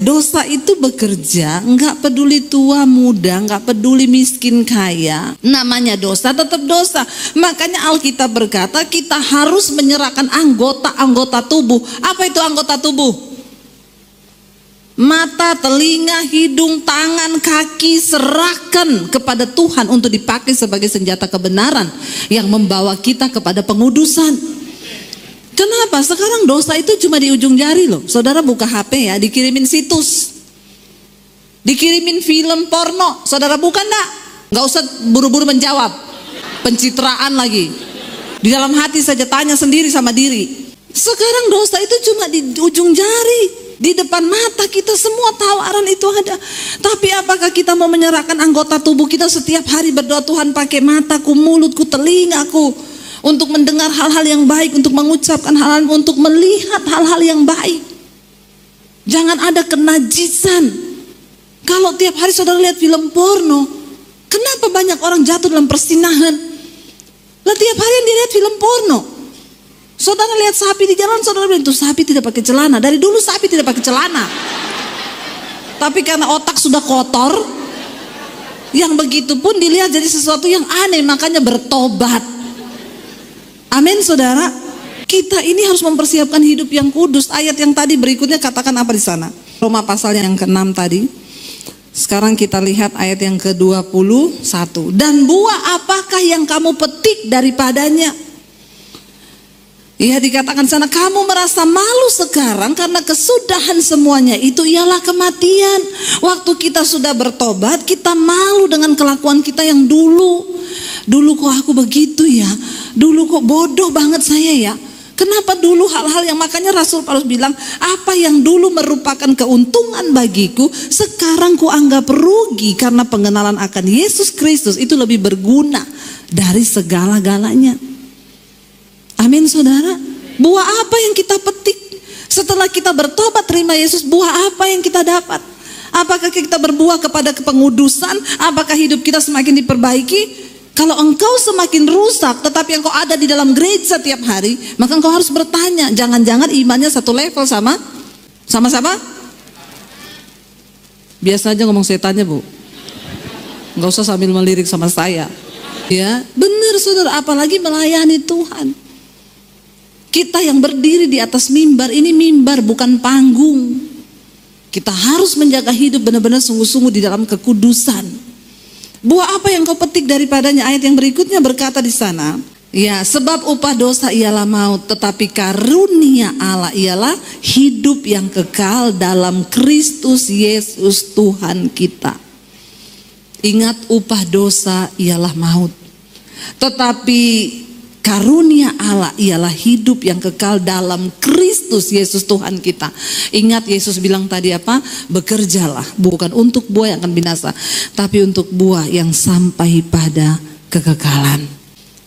Dosa itu bekerja, nggak peduli tua muda, nggak peduli miskin kaya. Namanya dosa tetap dosa. Makanya Alkitab berkata kita harus menyerahkan anggota-anggota tubuh. Apa itu anggota tubuh? Mata, telinga, hidung, tangan, kaki, serahkan kepada Tuhan untuk dipakai sebagai senjata kebenaran yang membawa kita kepada pengudusan. Kenapa? Sekarang dosa itu cuma di ujung jari loh. Saudara buka HP ya, dikirimin situs, dikirimin film porno. Saudara buka enggak? Nggak usah buru-buru menjawab. Pencitraan lagi. Di dalam hati saja tanya sendiri sama diri. Sekarang dosa itu cuma di ujung jari, di depan mata kita semua tawaran itu ada. Tapi apakah kita mau menyerahkan anggota tubuh kita setiap hari berdoa, Tuhan pakai mataku, mulutku, telingaku untuk mendengar hal-hal yang baik, untuk mengucapkan hal-hal, untuk melihat hal-hal yang baik. Jangan ada kenajisan. Kalau tiap hari saudara lihat film porno, kenapa banyak orang jatuh dalam persinahan? Lah tiap hari yang dilihat film porno. Saudara lihat sapi di jalan, saudara bilang itu sapi tidak pakai celana. Dari dulu sapi tidak pakai celana. Tapi karena otak sudah kotor, yang begitu pun dilihat jadi sesuatu yang aneh, makanya bertobat. Amin saudara. Kita ini harus mempersiapkan hidup yang kudus. Ayat yang tadi berikutnya katakan apa di sana? Roma pasal yang ke-6 tadi. Sekarang kita lihat ayat yang ke-21. Dan buah apakah yang kamu petik daripadanya? Ya, dikatakan sana, kamu merasa malu sekarang karena kesudahan semuanya itu ialah kematian. Waktu kita sudah bertobat, kita malu dengan kelakuan kita yang dulu. Dulu kok aku begitu ya, dulu kok bodoh banget saya ya. Kenapa dulu hal-hal yang, makanya Rasul Paulus bilang, apa yang dulu merupakan keuntungan bagiku, sekarang ku anggap rugi karena pengenalan akan Yesus Kristus itu lebih berguna dari segala-galanya. Amin saudara. Buah apa yang kita petik setelah kita bertobat terima Yesus? Buah apa yang kita dapat? Apakah kita berbuah kepada kepengudusan? Apakah hidup kita semakin diperbaiki? Kalau engkau semakin rusak tetapi engkau ada di dalam gereja setiap hari, maka engkau harus bertanya, jangan-jangan imannya satu level sama siapa? Biasa aja ngomong setannya bu, nggak usah sambil melirik sama saya. Ya benar saudara, apalagi melayani Tuhan. Kita yang berdiri di atas mimbar, ini mimbar bukan panggung. Kita harus menjaga hidup benar-benar sungguh-sungguh di dalam kekudusan. Buah apa yang kau petik daripadanya? Ayat yang berikutnya berkata di sana, ya sebab upah dosa ialah maut, tetapi karunia Allah ialah hidup yang kekal dalam Kristus Yesus Tuhan kita. Ingat, upah dosa ialah maut, tetapi karunia Allah ialah hidup yang kekal dalam Kristus Yesus Tuhan kita. Ingat Yesus bilang tadi apa? Bekerjalah bukan untuk buah yang akan binasa, tapi untuk buah yang sampai pada kekekalan.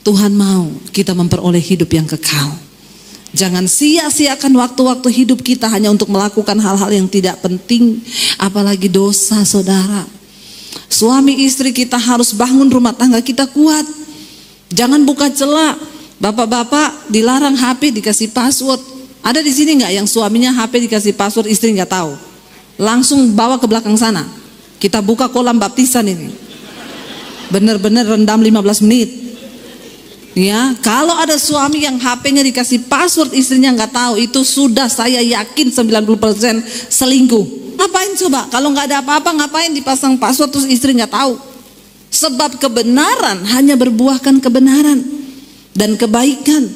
Tuhan mau kita memperoleh hidup yang kekal. Jangan sia-siakan waktu-waktu hidup kita hanya untuk melakukan hal-hal yang tidak penting, apalagi dosa saudara. Suami istri kita harus bangun rumah tangga kita kuat. Jangan buka celah. Bapak-bapak dilarang HP dikasih password. Ada di sini nggak yang suaminya HP dikasih password, istri nggak tahu? Langsung bawa ke belakang sana. Kita buka kolam baptisan ini. Benar-benar rendam 15 menit. Ya, kalau ada suami yang HP-nya dikasih password, istrinya nggak tahu, itu sudah saya yakin 90% selingkuh. Ngapain coba? Kalau nggak ada apa-apa, ngapain dipasang password terus istri nggak tahu? Sebab kebenaran hanya berbuahkan kebenaran dan kebaikan.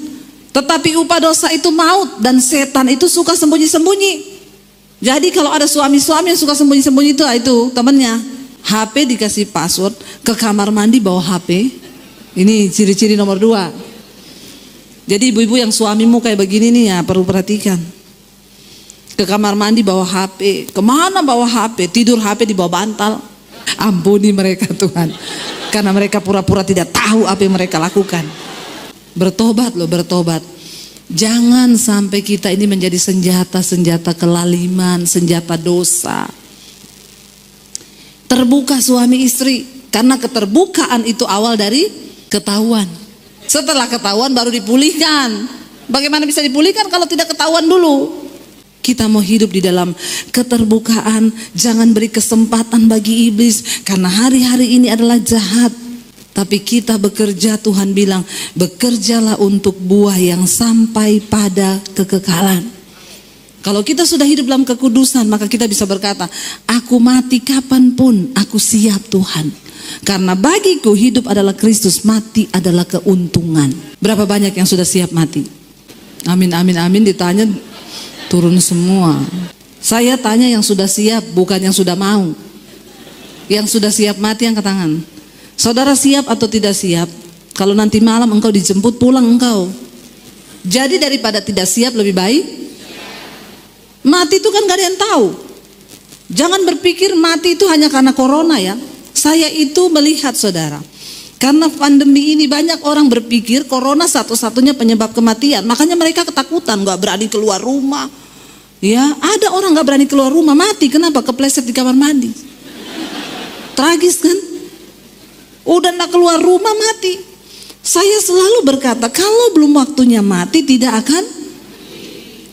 Tetapi upah dosa itu maut, dan setan itu suka sembunyi-sembunyi. Jadi kalau ada suami-suami yang suka sembunyi-sembunyi itu temannya. HP dikasih password, ke kamar mandi bawa HP. Ini ciri-ciri nomor 2. Jadi ibu-ibu yang suamimu kayak begini nih ya perlu perhatikan. Ke kamar mandi bawa HP, kemana bawa HP? Tidur HP di bawah bantal. Ampuni mereka Tuhan, karena mereka pura-pura tidak tahu apa yang mereka lakukan. Bertobat loh, bertobat. Jangan sampai kita ini menjadi senjata-senjata kelaliman, senjata dosa. Terbuka suami istri, karena keterbukaan itu awal dari ketahuan. Setelah ketahuan baru dipulihkan. Bagaimana bisa dipulihkan kalau tidak ketahuan dulu? Kita mau hidup di dalam keterbukaan, jangan beri kesempatan bagi iblis, karena hari-hari ini adalah jahat. Tapi kita bekerja, Tuhan bilang, bekerjalah untuk buah yang sampai pada kekekalan. Kalau kita sudah hidup dalam kekudusan, maka kita bisa berkata, aku mati kapanpun, aku siap Tuhan. Karena bagiku hidup adalah Kristus, mati adalah keuntungan. Berapa banyak yang sudah siap mati? Amin, amin, amin. Ditanya turun semua. Saya tanya yang sudah siap, bukan yang sudah mau. Yang sudah siap mati angkat tangan. Saudara siap atau tidak siap? Kalau nanti malam engkau dijemput, pulang engkau. Jadi daripada tidak siap lebih baik mati. Itu kan gak ada yang tahu. Jangan berpikir mati itu hanya karena corona ya. Saya itu melihat saudara, karena pandemi ini banyak orang berpikir corona satu-satunya penyebab kematian. Makanya mereka ketakutan, gak berani keluar rumah. Ya, ada orang gak berani keluar rumah, mati. Kenapa? Kepleset di kamar mandi. Tragis kan? Udah gak keluar rumah, mati. Saya selalu berkata, kalau belum waktunya mati tidak akan.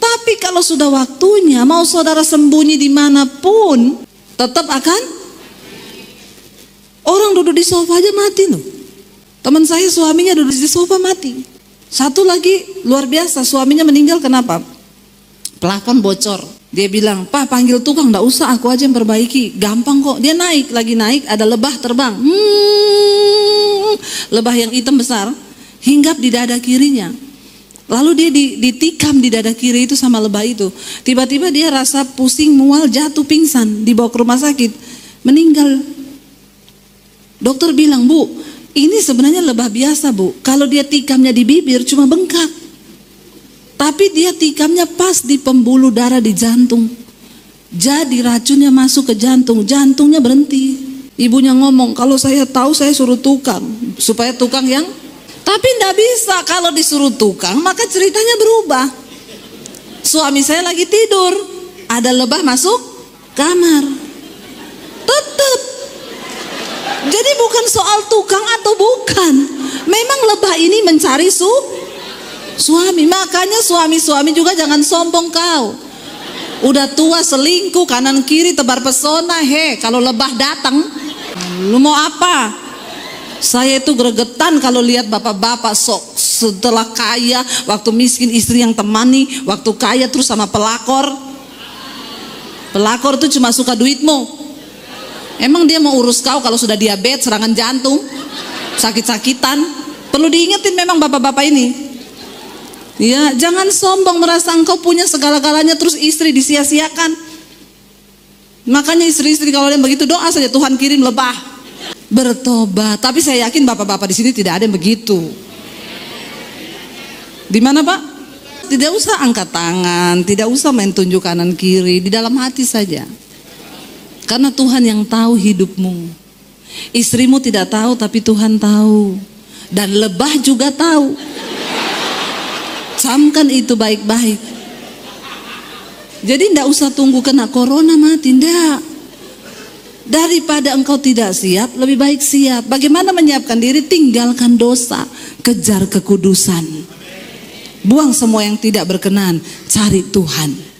Tapi kalau sudah waktunya, mau saudara sembunyi dimanapun, tetap akan. Orang duduk di sofa aja mati loh. Teman saya suaminya duduk di sofa mati. Satu lagi luar biasa, suaminya meninggal kenapa? Plafon bocor. Dia bilang, Pak panggil tukang, gak usah, aku aja yang perbaiki. Gampang kok. Dia naik, lagi naik, ada lebah terbang. Lebah yang hitam besar, hinggap di dada kirinya. Lalu dia ditikam di dada kiri itu sama lebah itu. Tiba-tiba dia rasa pusing, mual, jatuh, pingsan. Dibawa ke rumah sakit, meninggal. Dokter bilang, Bu, ini sebenarnya lebah biasa Bu. Kalau dia tikamnya di bibir cuma bengkak. Tapi dia tikamnya pas di pembuluh darah di jantung. Jadi racunnya masuk ke jantung, jantungnya berhenti. Ibunya ngomong, kalau saya tahu saya suruh tukang. Supaya tukang yang. Tapi enggak bisa, kalau disuruh tukang maka ceritanya berubah. Suami saya lagi tidur, ada lebah masuk kamar. Tetap. Jadi bukan soal tukang atau bukan. Memang lebah ini mencari suami. Makanya suami-suami juga jangan sombong kau. Udah tua selingkuh kanan kiri tebar pesona. Kalau lebah datang, lu mau apa? Saya itu gregetan kalau lihat bapak-bapak sok setelah kaya, waktu miskin istri yang temani, waktu kaya terus sama pelakor. Pelakor itu cuma suka duitmu. Emang dia mau urus kau kalau sudah diabetes, serangan jantung, sakit-sakitan? Perlu diingetin memang bapak-bapak ini. Ya, jangan sombong merasa engkau punya segala-galanya terus istri disia-siakan. Makanya istri-istri kalau yang begitu doa saja, Tuhan kirim lebah. Bertobat. Tapi saya yakin bapak-bapak di sini tidak ada yang begitu. Di mana Pak? Tidak usah angkat tangan, tidak usah main tunjuk kanan kiri, di dalam hati saja. Karena Tuhan yang tahu hidupmu. Istrimu tidak tahu tapi Tuhan tahu. Dan lebah juga tahu. Camkan itu baik-baik. Jadi tidak usah tunggu kena corona mati, tidak. Daripada engkau tidak siap, lebih baik siap. Bagaimana menyiapkan diri? Tinggalkan dosa, kejar kekudusan. Buang semua yang tidak berkenan, cari Tuhan.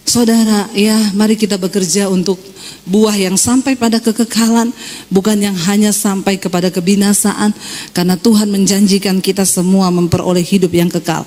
Saudara, ya mari kita bekerja untuk buah yang sampai pada kekekalan, bukan yang hanya sampai kepada kebinasaan. Karena Tuhan menjanjikan kita semua memperoleh hidup yang kekal.